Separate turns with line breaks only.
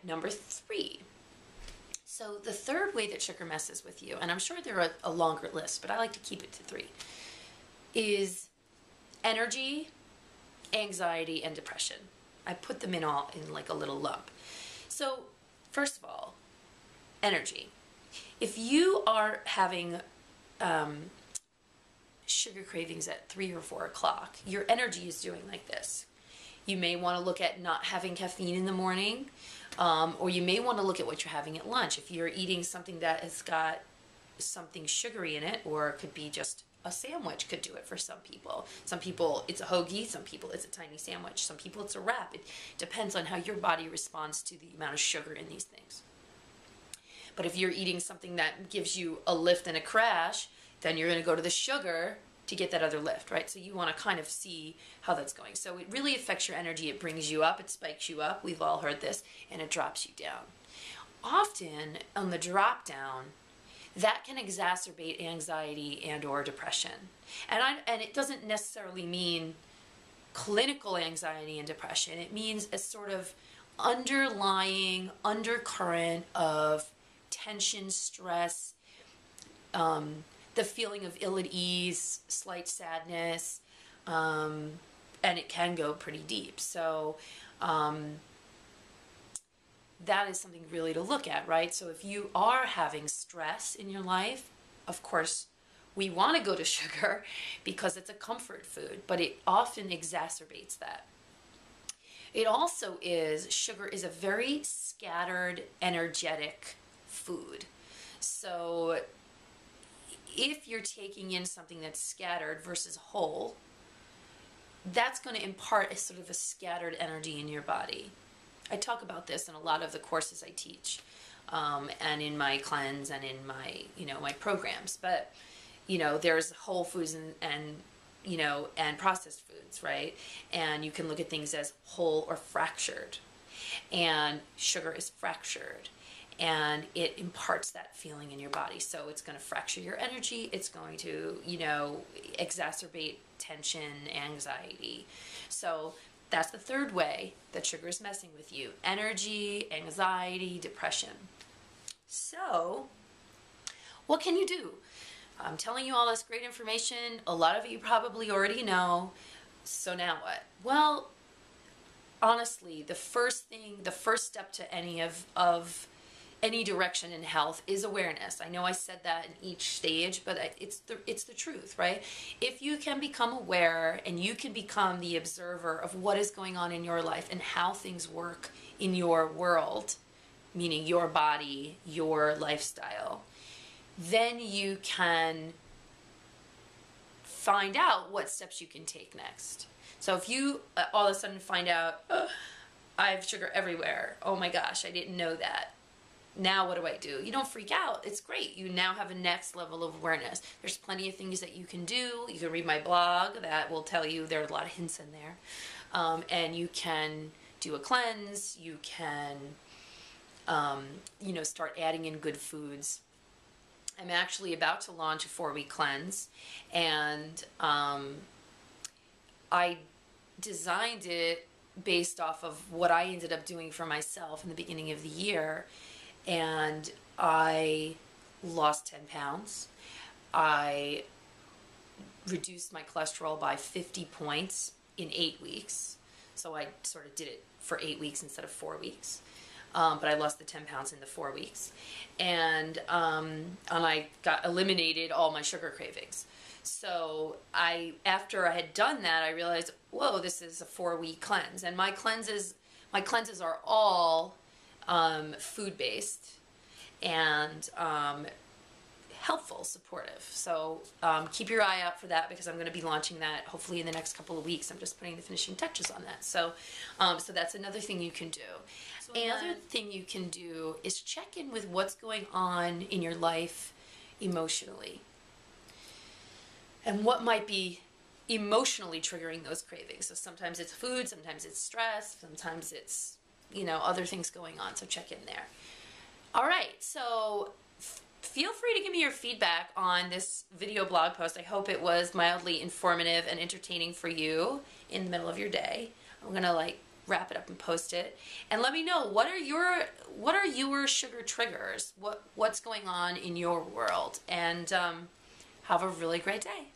Number 3. So the third way that sugar messes with you, and I'm sure there are a longer list, but I like to keep it to 3, is energy, anxiety, and depression. I put them in all in like a little lump. So first of all, energy. If you are having sugar cravings at 3 or 4 o'clock, your energy is doing like this. You may want to look at not having caffeine in the morning, or you may want to look at what you're having at lunch. If you're eating something that has got something sugary in it, or it could be just a sandwich could do it for some people. Some people it's a hoagie, some people it's a tiny sandwich, some people it's a wrap. It depends on how your body responds to the amount of sugar in these things. But if you're eating something that gives you a lift and a crash, then you're going to go to the sugar to get that other lift, right? So you want to kind of see how that's going. So it really affects your energy. It brings you up, it spikes you up. We've all heard this, and it drops you down. Often on the drop down, that can exacerbate anxiety and or depression. And it doesn't necessarily mean clinical anxiety and depression. It means a sort of underlying undercurrent of tension, stress, the feeling of ill at ease, slight sadness, and it can go pretty deep. So that is something really to look at, right? So if you are having stress in your life, of course, we want to go to sugar because it's a comfort food, but it often exacerbates that. It also is, sugar is a very scattered, energetic food. So if you're taking in something that's scattered versus whole, that's going to impart a sort of a scattered energy in your body. I talk about this in a lot of the courses I teach, and in my cleanse and in my, my programs. But, there's whole foods and processed foods, right? And you can look at things as whole or fractured. And sugar is fractured. And it imparts that feeling in your body. So it's going to fracture your energy. It's going to, exacerbate tension, anxiety. So that's the third way that sugar is messing with you. Energy, anxiety, depression. So what can you do? I'm telling you all this great information. A lot of it you probably already know. So now what? Well, honestly, the first step to any any direction in health is awareness. I know I said that in each stage, but it's the truth, right? If you can become aware and you can become the observer of what is going on in your life and how things work in your world, meaning your body, your lifestyle, then you can find out what steps you can take next. So if you all of a sudden find out, oh, I have sugar everywhere, oh my gosh, I didn't know that. Now what do? You don't freak out. It's great. You now have a next level of awareness. There's plenty of things that you can do. You can read my blog that will tell you there are a lot of hints in there. And you can do a cleanse. You can, start adding in good foods. I'm actually about to launch a 4-week cleanse. And I designed it based off of what I ended up doing for myself in the beginning of the year. And I lost 10 pounds. I reduced my cholesterol by 50 points in 8 weeks. So I sort of did it for 8 weeks instead of 4 weeks. But I lost the 10 pounds in the 4 weeks. And I eliminated all my sugar cravings. So after I had done that, I realized, whoa, this is a 4-week cleanse. And my cleanses are all food-based and helpful, supportive. So keep your eye out for that, because I'm going to be launching that hopefully in the next couple of weeks. I'm just putting the finishing touches on that. So that's another thing you can do. So another thing you can do is check in with what's going on in your life emotionally, and what might be emotionally triggering those cravings. So sometimes it's food, sometimes it's stress, sometimes it's other things going on. So check in there. All right, so feel free to give me your feedback on this video blog post. I hope it was mildly informative and entertaining for you in the middle of your day. I'm gonna wrap it up and post it. And let me know, what are your sugar triggers? What's going on in your world? And have a really great day.